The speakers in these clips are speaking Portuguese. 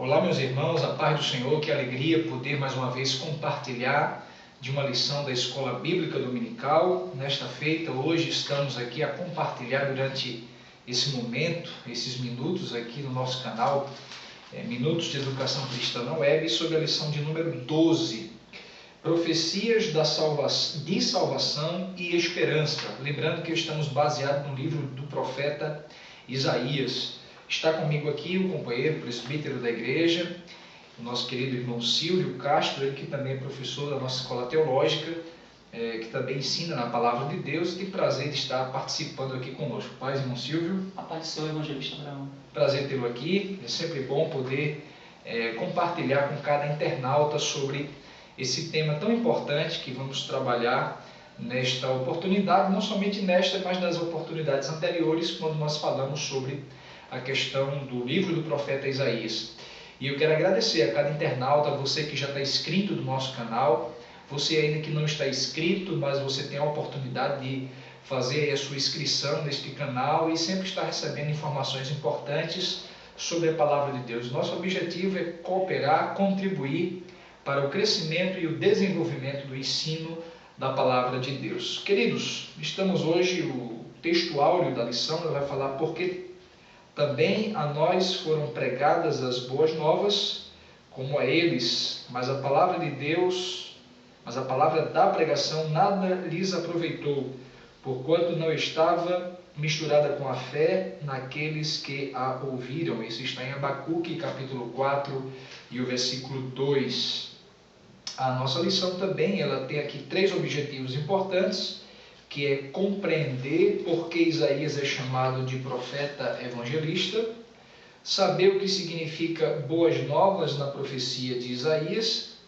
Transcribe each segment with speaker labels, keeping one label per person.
Speaker 1: Olá, meus irmãos, a paz do Senhor, que alegria poder mais uma vez compartilhar de uma lição da Escola Bíblica Dominical. Nesta feita, hoje estamos aqui a compartilhar durante esse momento, esses minutos aqui no nosso canal, Minutos de Educação Cristã na Web, sobre a lição de número 12, Profecias de Salvação e Esperança. Lembrando que estamos baseados no livro do profeta Isaías. Está comigo aqui o companheiro presbítero da igreja, o nosso querido irmão Silvio Castro, ele que também é professor da nossa escola teológica, que também ensina na palavra de Deus, e tem prazer de estar participando aqui conosco. Paz, irmão Silvio.
Speaker 2: A paz do Senhor, evangelista Abraão.
Speaker 1: Prazer tê-lo aqui. É sempre bom poder compartilhar com cada internauta sobre esse tema tão importante que vamos trabalhar nesta oportunidade, não somente nesta, mas nas oportunidades anteriores, quando nós falamos sobre a questão do livro do profeta Isaías. E eu quero agradecer a cada internauta, você que já está inscrito no nosso canal, você ainda que não está inscrito, mas você tem a oportunidade de fazer a sua inscrição neste canal e sempre estar recebendo informações importantes sobre a palavra de Deus. Nosso objetivo é cooperar, contribuir para o crescimento e o desenvolvimento do ensino da palavra de Deus. Queridos, estamos hoje, o texto áureo da lição vai falar porque também a nós foram pregadas as boas novas, como a eles, mas a palavra de Deus, mas a palavra da pregação nada lhes aproveitou, porquanto não estava misturada com a fé naqueles que a ouviram. Isso está em Abacuque, capítulo 4, e o versículo 2. A nossa lição também, ela tem aqui três objetivos importantes, que é compreender por que Isaías é chamado de profeta evangelista, saber o que significa boas novas na profecia de Isaías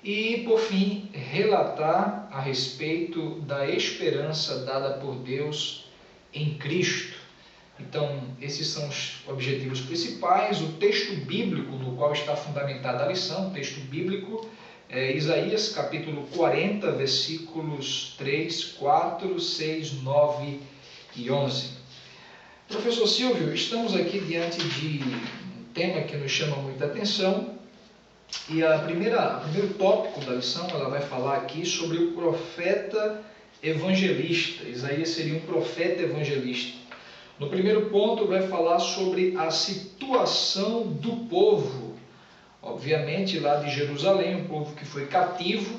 Speaker 1: e, por fim, relatar a respeito da esperança dada por Deus em Cristo. Então, esses são os objetivos principais. O texto bíblico no qual está fundamentada a lição, o texto bíblico, Isaías capítulo 40, versículos 3, 4, 6, 9 e 11. Professor Silvio, estamos aqui diante de um tema que nos chama muita atenção, e o primeiro tópico da lição, ela vai falar aqui sobre o profeta evangelista. Isaías seria um profeta evangelista. No primeiro ponto vai falar sobre a situação do povo, obviamente lá de Jerusalém, um povo que foi cativo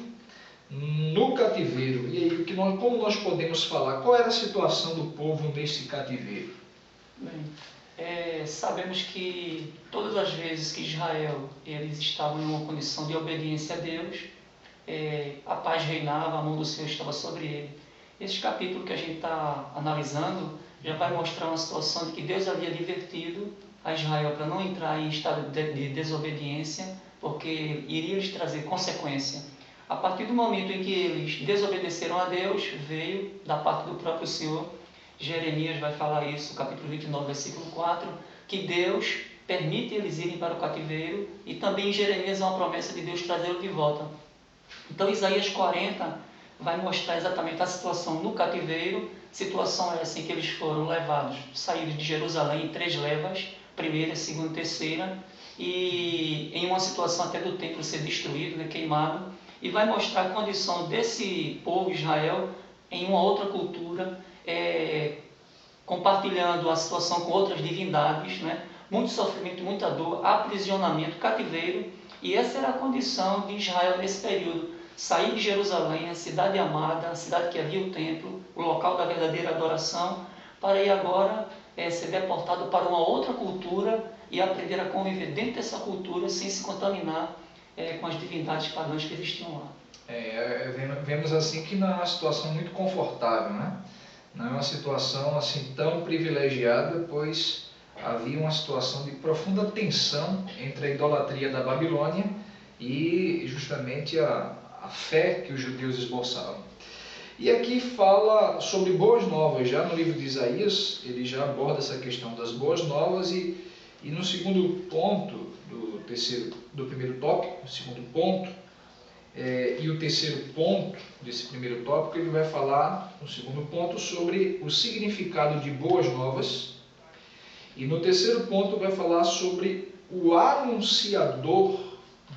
Speaker 1: no cativeiro. E aí, como nós podemos falar? Qual era a situação do povo nesse cativeiro?
Speaker 2: Bem, sabemos que todas as vezes que Israel eles estavam em uma condição de obediência a Deus, a paz reinava, a mão do Senhor estava sobre ele. Esse capítulo que a gente está analisando já vai mostrar uma situação de que Deus havia divertido a Israel para não entrar em estado de desobediência, porque iria lhes trazer consequência. A partir do momento em que eles desobedeceram a Deus, veio da parte do próprio Senhor, Jeremias vai falar isso, capítulo 29, versículo 4, que Deus permite eles irem para o cativeiro, e também em Jeremias há uma promessa de Deus trazê-lo de volta. Então Isaías 40 vai mostrar exatamente a situação no cativeiro. Situação essa em que eles foram levados, saídos de Jerusalém em 3 levas, primeira, segunda e terceira, e em uma situação até do templo ser destruído, queimado, e vai mostrar a condição desse povo Israel em uma outra cultura, compartilhando a situação com outras divindades, muito sofrimento, muita dor, aprisionamento, cativeiro, e essa era a condição de Israel nesse período. Sair de Jerusalém, a cidade amada, a cidade que havia o templo, o local da verdadeira adoração, para ir agora ser deportado para uma outra cultura e aprender a conviver dentro dessa cultura sem se contaminar com as divindades pagãs que existiam lá.
Speaker 1: Vemos assim que não é uma situação muito confortável, né? Não é uma situação assim tão privilegiada, pois havia uma situação de profunda tensão entre a idolatria da Babilônia e justamente a fé que os judeus esboçavam. E aqui fala sobre boas novas. Já no livro de Isaías, ele já aborda essa questão das boas novas, e no segundo ponto do primeiro tópico, o segundo ponto, e o terceiro ponto desse primeiro tópico, ele vai falar, no segundo ponto, sobre o significado de boas novas, e no terceiro ponto vai falar sobre o anunciador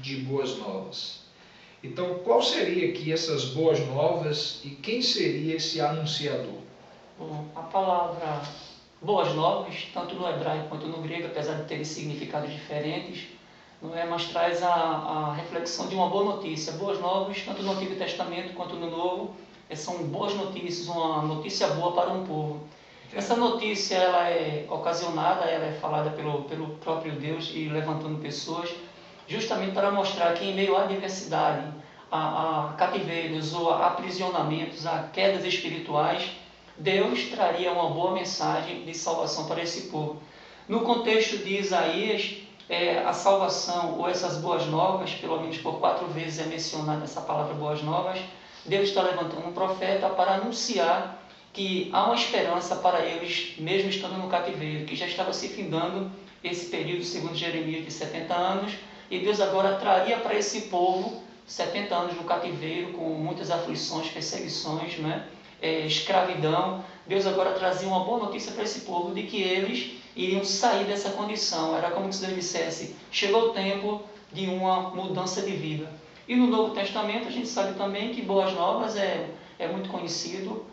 Speaker 1: de boas novas. Então, qual seria aqui essas boas novas e quem seria esse anunciador?
Speaker 2: Bom, a palavra boas novas, tanto no hebraico quanto no grego, apesar de terem significados diferentes, não é, mas traz a reflexão de uma boa notícia. Boas novas, tanto no Antigo Testamento quanto no Novo, são boas notícias, uma notícia boa para um povo. Essa notícia ela é ocasionada, ela é falada pelo próprio Deus e levantando pessoas, justamente para mostrar que em meio à adversidade, a cativeiros ou a aprisionamentos, a quedas espirituais, Deus traria uma boa mensagem de salvação para esse povo. No contexto de Isaías, a salvação ou essas boas novas, pelo menos por 4 vezes é mencionada essa palavra boas novas, Deus está levantando um profeta para anunciar que há uma esperança para eles, mesmo estando no cativeiro, que já estava se findando esse período, segundo Jeremias, de 70 anos, e Deus agora traria para esse povo 70 anos no cativeiro, com muitas aflições, perseguições, né? Escravidão. Deus agora trazia uma boa notícia para esse povo de que eles iriam sair dessa condição. Era como se Deus dissesse, chegou o tempo de uma mudança de vida. E no Novo Testamento a gente sabe também que Boas Novas é muito conhecido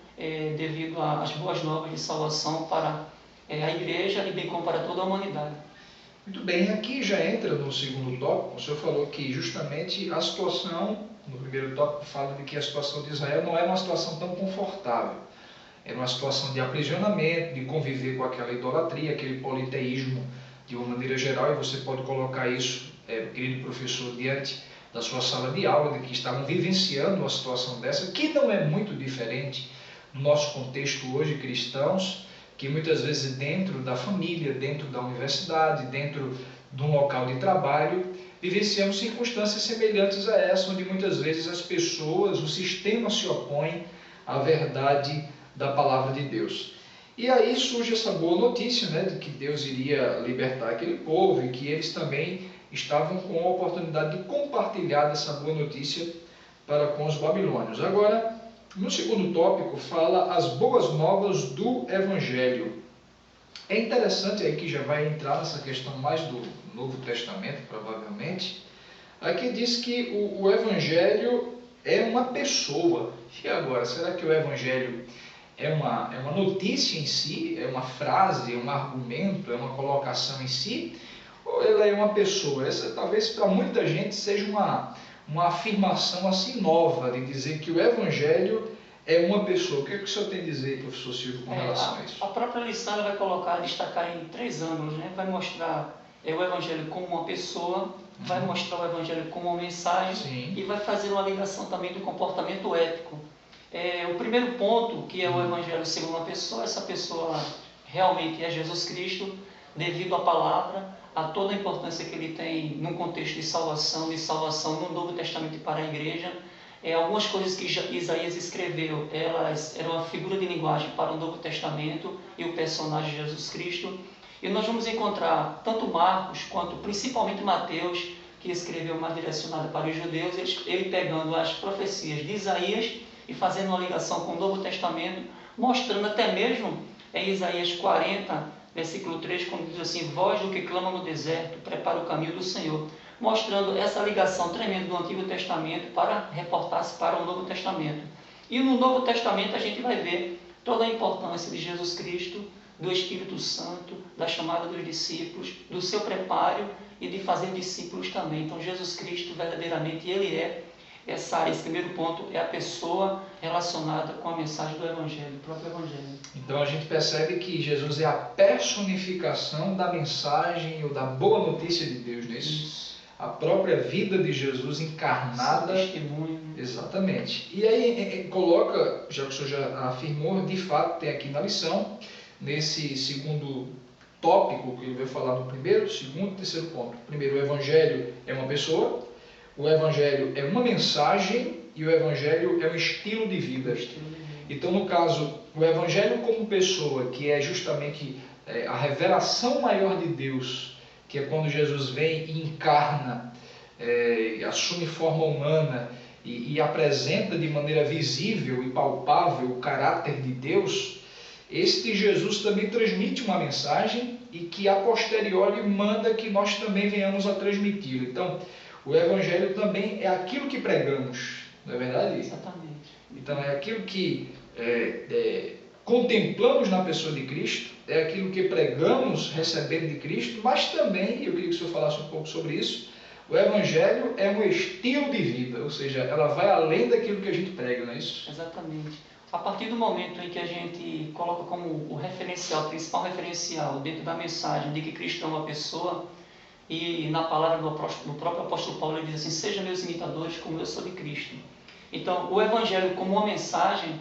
Speaker 2: devido às boas novas de salvação para a igreja e bem como para toda a humanidade.
Speaker 1: Muito bem, aqui já entra no segundo tópico. O senhor falou que justamente a situação, no primeiro tópico, fala de que a situação de Israel não era uma situação tão confortável. Era uma situação de aprisionamento, de conviver com aquela idolatria, aquele politeísmo de uma maneira geral, e você pode colocar isso, querido professor, diante da sua sala de aula, de que estavam vivenciando uma situação dessa, que não é muito diferente no nosso contexto hoje, cristãos, que muitas vezes dentro da família, dentro da universidade, dentro de um local de trabalho, vivenciamos circunstâncias semelhantes a essa, onde muitas vezes as pessoas, o sistema se opõe à verdade da palavra de Deus. E aí surge essa boa notícia, né, de que Deus iria libertar aquele povo e que eles também estavam com a oportunidade de compartilhar dessa boa notícia para com os babilônios. Agora, no segundo tópico, fala as boas novas do Evangelho. É interessante aí que já vai entrar nessa questão mais do Novo Testamento, provavelmente. Aqui diz que o Evangelho é uma pessoa. E agora, será que o Evangelho é uma notícia em si? É uma frase, é um argumento, é uma colocação em si? Ou ela é uma pessoa? Essa talvez para muita gente seja uma afirmação assim nova, de dizer que o Evangelho é uma pessoa. O que é que o senhor tem a dizer, professor Silvio, com relação a isso?
Speaker 2: A própria lição vai colocar, destacar em 3 ângulos, né? Vai mostrar o Evangelho como uma pessoa, vai mostrar o Evangelho como uma mensagem. Sim. E vai fazer uma ligação também do comportamento ético. O primeiro ponto, que é o Evangelho segundo uma pessoa, essa pessoa realmente é Jesus Cristo, devido à palavra, a toda a importância que ele tem num contexto de salvação no Novo Testamento e para a igreja. Algumas coisas que Isaías escreveu, elas eram uma figura de linguagem para o Novo Testamento e o personagem de Jesus Cristo. E nós vamos encontrar tanto Marcos quanto principalmente Mateus, que escreveu mais direcionada para os judeus, ele pegando as profecias de Isaías e fazendo uma ligação com o Novo Testamento, mostrando até mesmo em Isaías 40, versículo 3, quando diz assim, voz do que clama no deserto, prepara o caminho do Senhor, mostrando essa ligação tremenda do Antigo Testamento para reportar-se para o Novo Testamento. E no Novo Testamento a gente vai ver toda a importância de Jesus Cristo, do Espírito Santo, da chamada dos discípulos, do seu preparo e de fazer discípulos também. Então Jesus Cristo verdadeiramente ele esse primeiro ponto é a pessoa relacionada com a mensagem do Evangelho, o próprio Evangelho.
Speaker 1: Então a gente percebe que Jesus é a personificação da mensagem ou da boa notícia de Deus, não é isso? A própria vida de Jesus encarnada.
Speaker 2: Esse testemunho.
Speaker 1: Exatamente. E aí coloca, já que o senhor já afirmou, de fato tem aqui na lição, nesse segundo tópico que ele vai falar no primeiro, segundo e terceiro ponto. Primeiro, o Evangelho é uma pessoa. O Evangelho é uma mensagem e o Evangelho é um estilo de vida. Então, no caso, o Evangelho como pessoa, que é justamente a revelação maior de Deus, que é quando Jesus vem e encarna, assume forma humana e apresenta de maneira visível e palpável o caráter de Deus, este Jesus também transmite uma mensagem e que a posteriori manda que nós também venhamos a transmiti-lo. Então, o Evangelho também é aquilo que pregamos, não é verdade?
Speaker 2: Exatamente.
Speaker 1: Então, é aquilo que contemplamos na pessoa de Cristo, é aquilo que pregamos recebendo de Cristo, mas também, eu queria que o senhor falasse um pouco sobre isso, o Evangelho é um estilo de vida, ou seja, ela vai além daquilo que a gente prega, não é isso?
Speaker 2: Exatamente. A partir do momento em que a gente coloca como o referencial, o principal referencial dentro da mensagem de que Cristo é uma pessoa, e na palavra do próprio apóstolo Paulo ele diz assim, sejam meus imitadores como eu sou de Cristo. Então, o Evangelho como uma mensagem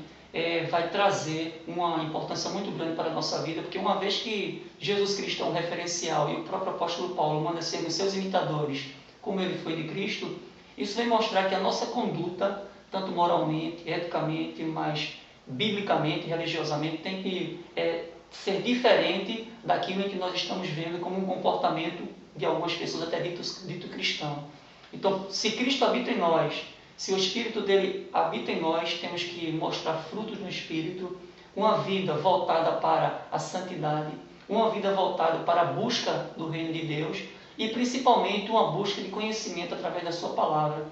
Speaker 2: vai trazer uma importância muito grande para a nossa vida, porque uma vez que Jesus Cristo é um referencial e o próprio apóstolo Paulo manda sermos seus imitadores, como ele foi de Cristo, isso vem mostrar que a nossa conduta, tanto moralmente, eticamente, mas biblicamente, religiosamente, tem que ser diferente daquilo em que nós estamos vendo como um comportamento de algumas pessoas até dito cristão. Então, se Cristo habita em nós, se o Espírito dele habita em nós, temos que mostrar frutos no Espírito, uma vida voltada para a santidade, uma vida voltada para a busca do reino de Deus e principalmente uma busca de conhecimento através da sua palavra.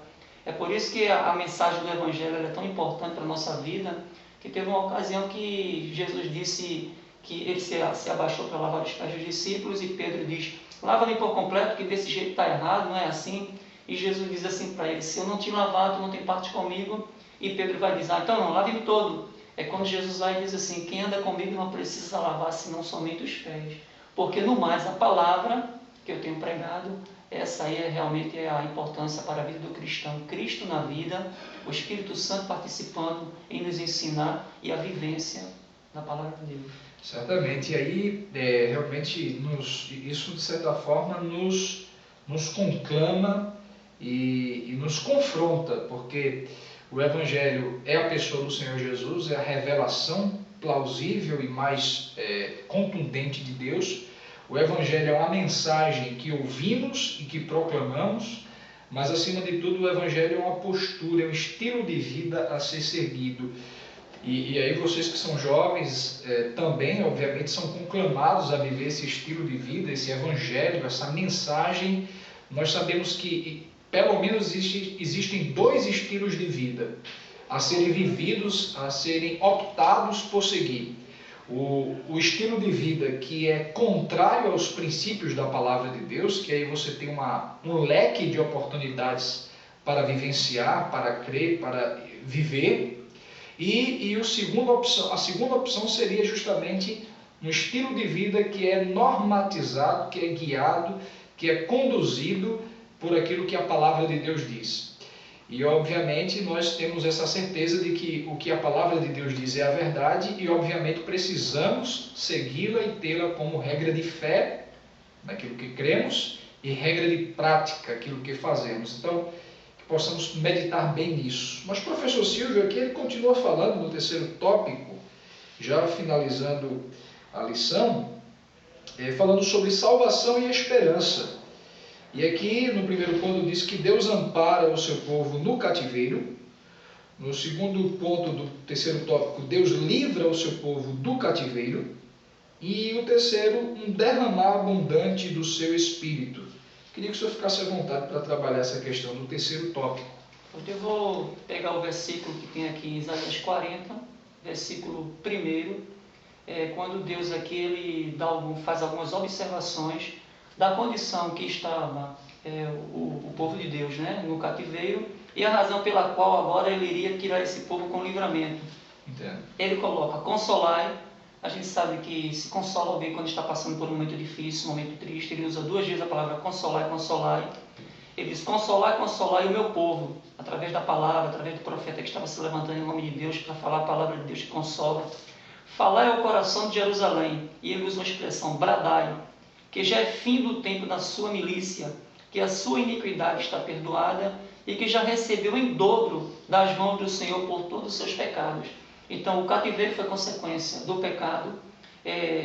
Speaker 2: É por isso que a mensagem do Evangelho é tão importante para a nossa vida, que teve uma ocasião que Jesus disse que ele se abaixou para lavar os pés dos discípulos e Pedro diz, lava-me por completo, que desse jeito está errado, não é assim. E Jesus diz assim para ele, se eu não te lavar, tu não tem parte comigo. E Pedro vai dizer, então não, lave-me todo. É quando Jesus vai e diz assim, quem anda comigo não precisa lavar, senão somente os pés. Porque no mais, a palavra que eu tenho pregado, essa aí realmente é a importância para a vida do cristão. Cristo na vida, o Espírito Santo participando em nos ensinar e a vivência da palavra de Deus.
Speaker 1: Certamente, e aí realmente isso de certa forma nos conclama e nos confronta, porque o Evangelho é a pessoa do Senhor Jesus, é a revelação plausível e mais contundente de Deus. O Evangelho é uma mensagem que ouvimos e que proclamamos, mas acima de tudo o Evangelho é uma postura, é um estilo de vida a ser seguido. E aí vocês que são jovens também, obviamente, são conclamados a viver esse estilo de vida, esse Evangelho, essa mensagem. Nós sabemos que pelo menos existem dois estilos de vida a serem vividos, a serem optados por seguir. O estilo de vida que é contrário aos princípios da palavra de Deus, que aí você tem um leque de oportunidades para vivenciar, para crer, para viver. E a segunda opção seria justamente um estilo de vida que é normatizado, que é guiado, que é conduzido por aquilo que a palavra de Deus diz. E obviamente nós temos essa certeza de que o que a palavra de Deus diz é a verdade e obviamente precisamos segui-la e tê-la como regra de fé, naquilo que cremos, e regra de prática, aquilo que fazemos. Então, que possamos meditar bem nisso. Mas o professor Silvio aqui, ele continua falando no terceiro tópico, já finalizando a lição, falando sobre salvação e esperança. E aqui no primeiro ponto diz que Deus ampara o seu povo no cativeiro. No segundo ponto do terceiro tópico, Deus livra o seu povo do cativeiro. E o terceiro, um derramar abundante do seu espírito. Queria que o senhor ficasse à vontade para trabalhar essa questão do terceiro tópico.
Speaker 2: Eu vou pegar o versículo que tem aqui em Isaías 40, versículo 1, quando Deus aqui ele faz algumas observações da condição que estava o povo de Deus, né, no cativeiro, e a razão pela qual agora ele iria tirar esse povo com livramento.
Speaker 1: Entendo.
Speaker 2: Ele coloca, consolai. A gente sabe que se consola alguém quando está passando por um momento difícil, um momento triste. Ele usa 2 vezes a palavra consolai, consolai. Ele diz, consolai, consolai o meu povo, através da palavra, através do profeta que estava se levantando em nome de Deus para falar a palavra de Deus que consola. Falai ao coração de Jerusalém, e ele usa uma expressão, bradai, que já é fim do tempo da sua milícia, que a sua iniquidade está perdoada e que já recebeu em dobro das mãos do Senhor por todos os seus pecados. Então, o cativeiro foi consequência do pecado.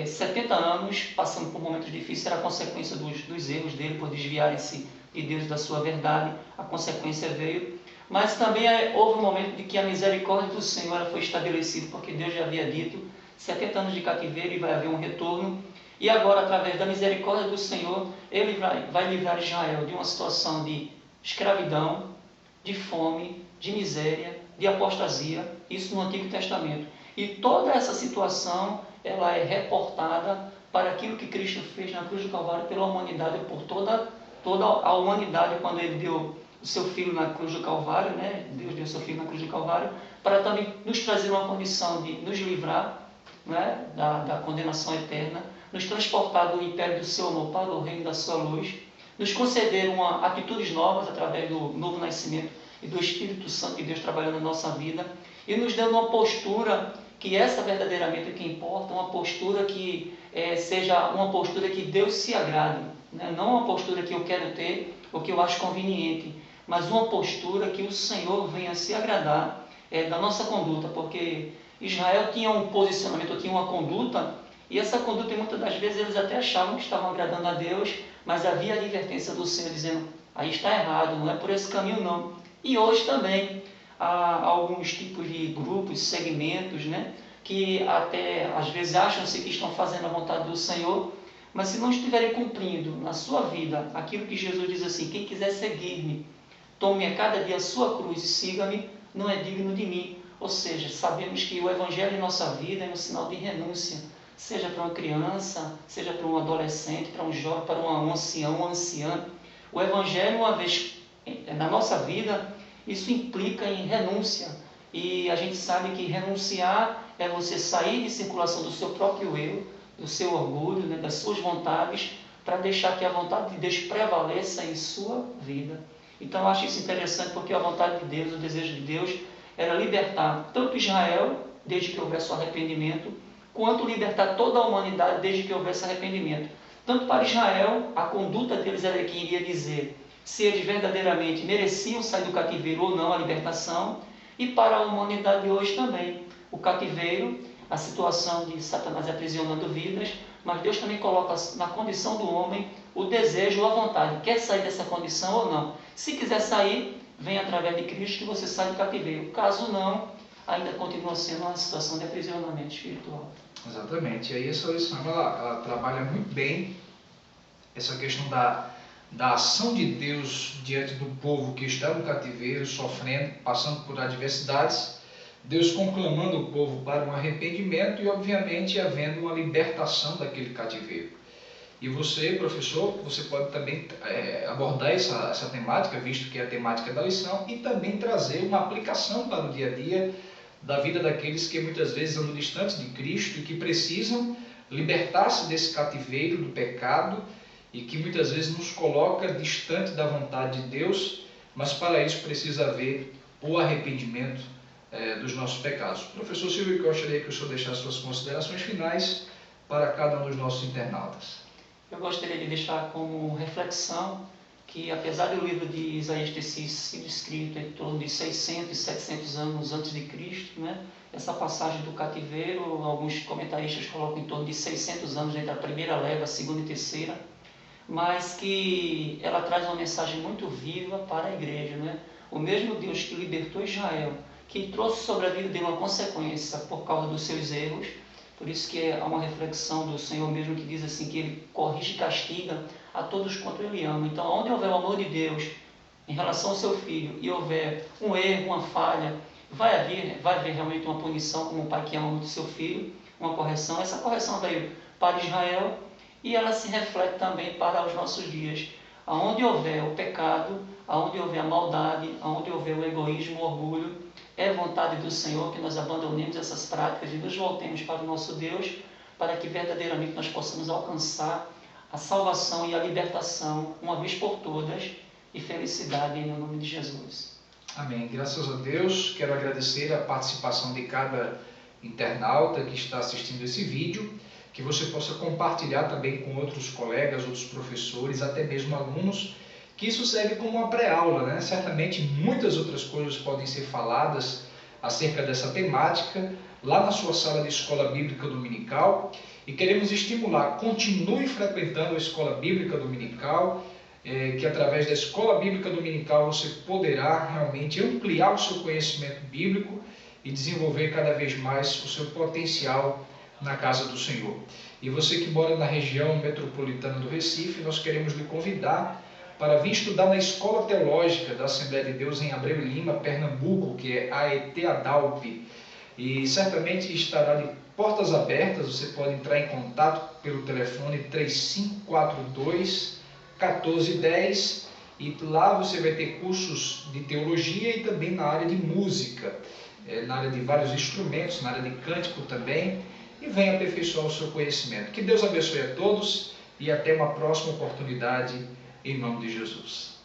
Speaker 2: 70 anos, passando por momentos difíceis, era consequência dos erros dele, por desviarem-se de Deus e da sua verdade. A consequência veio. Mas também houve um momento de que a misericórdia do Senhor foi estabelecida, porque Deus já havia dito, 70 anos de cativeiro e vai haver um retorno. E agora, através da misericórdia do Senhor, Ele vai livrar Israel de uma situação de escravidão, de fome, de miséria, de apostasia, isso no Antigo Testamento. E toda essa situação, ela é reportada para aquilo que Cristo fez na cruz do Calvário pela humanidade, por toda a humanidade, quando Ele deu o seu Filho na cruz do Calvário, né? Deus deu o seu Filho na cruz do Calvário, para também nos trazer uma condição de nos livrar, né? da condenação eterna, nos transportar do império do seu amor para o reino da sua luz, nos conceder atitudes novas através do novo nascimento e do Espírito Santo de Deus trabalhando na nossa vida, e nos dando uma postura que essa verdadeiramente é que importa, uma postura que seja uma postura que Deus se agrade, né? Não uma postura que eu quero ter ou que eu acho conveniente, mas uma postura que o Senhor venha se agradar da nossa conduta, porque Israel tinha um posicionamento, tinha uma conduta, e essa conduta muitas das vezes eles até achavam que estavam agradando a Deus, mas havia a advertência do Senhor dizendo, aí está errado, não é por esse caminho não. E hoje também há alguns tipos de grupos, segmentos, né, que até às vezes acham-se que estão fazendo a vontade do Senhor, mas se não estiverem cumprindo na sua vida aquilo que Jesus diz assim, quem quiser seguir-me, tome a cada dia a sua cruz e siga-me, não é digno de mim. Ou seja, sabemos que o Evangelho em nossa vida é um sinal de renúncia, seja para uma criança, seja para um adolescente, para um jovem, para um ancião, uma anciã. O Evangelho, uma vez na nossa vida, isso implica em renúncia. E a gente sabe que renunciar é você sair de circulação do seu próprio eu, do seu orgulho, né, das suas vontades, para deixar que a vontade de Deus prevaleça em sua vida. Então eu acho isso interessante, porque a vontade de Deus, o desejo de Deus, era libertar tanto Israel, desde que houvesse o arrependimento, quanto libertar toda a humanidade, desde que houvesse arrependimento. Tanto para Israel, a conduta deles era que iria dizer se eles verdadeiramente mereciam sair do cativeiro ou não, a libertação, e para a humanidade de hoje também. O cativeiro, a situação de Satanás aprisionando vidas, mas Deus também coloca na condição do homem o desejo ou a vontade. Quer sair dessa condição ou não? Se quiser sair, vem através de Cristo que você sai do cativeiro. Caso não, ainda continua sendo uma situação de aprisionamento espiritual.
Speaker 1: Exatamente. E aí essa lição ela trabalha muito bem essa questão da ação de Deus diante do povo que está no cativeiro, sofrendo, passando por adversidades, Deus conclamando o povo para um arrependimento e, obviamente, havendo uma libertação daquele cativeiro. E você, professor, você pode também abordar essa temática, visto que é a temática da lição, e também trazer uma aplicação para o dia a dia da vida daqueles que muitas vezes andam distantes de Cristo e que precisam libertar-se desse cativeiro do pecado e que muitas vezes nos coloca distante da vontade de Deus, mas para isso precisa haver o arrependimento dos nossos pecados. Professor Silvio, eu gostaria que o senhor deixasse suas considerações finais para cada um dos nossos internautas.
Speaker 2: Eu gostaria de deixar como reflexão que, apesar do livro de Isaías ter sido escrito em torno de 600 e 700 anos antes de Cristo, né, essa passagem do cativeiro, alguns comentaristas colocam em torno de 600 anos entre a primeira leva, a segunda e terceira, mas que ela traz uma mensagem muito viva para a igreja, né? O mesmo Deus que libertou Israel, que trouxe sobre a vida dele uma consequência por causa dos seus erros, por isso que há uma reflexão do Senhor mesmo que diz assim, que Ele corrige e castiga a todos quanto Ele ama. Então, onde houver o amor de Deus em relação ao seu filho e houver um erro, uma falha, vai haver realmente uma punição, como o pai que ama muito seu filho, uma correção. Essa correção veio para Israel e ela se reflete também para os nossos dias. Aonde houver o pecado, aonde houver a maldade, aonde houver o egoísmo, o orgulho, é vontade do Senhor que nós abandonemos essas práticas e nos voltemos para o nosso Deus, para que verdadeiramente nós possamos alcançar a salvação e a libertação, uma vez por todas, e felicidade no nome de Jesus.
Speaker 1: Amém. Graças a Deus, quero agradecer a participação de cada internauta que está assistindo esse vídeo, que você possa compartilhar também com outros colegas, outros professores, até mesmo alunos, que isso serve como uma pré-aula, né? Certamente muitas outras coisas podem ser faladas acerca dessa temática lá na sua sala de escola bíblica dominical, e queremos estimular, continue frequentando a escola bíblica dominical, que através da escola bíblica dominical você poderá realmente ampliar o seu conhecimento bíblico e desenvolver cada vez mais o seu potencial na casa do Senhor. E você que mora na região metropolitana do Recife, nós queremos lhe convidar para vir estudar na Escola Teológica da Assembleia de Deus em Abreu e Lima, Pernambuco, que é a AET-ADALP. E certamente estará de portas abertas. Você pode entrar em contato pelo telefone 3542-1410, e lá você vai ter cursos de teologia e também na área de música, na área de vários instrumentos, na área de cântico também, e venha aperfeiçoar o seu conhecimento. Que Deus abençoe a todos e até uma próxima oportunidade, em nome de Jesus.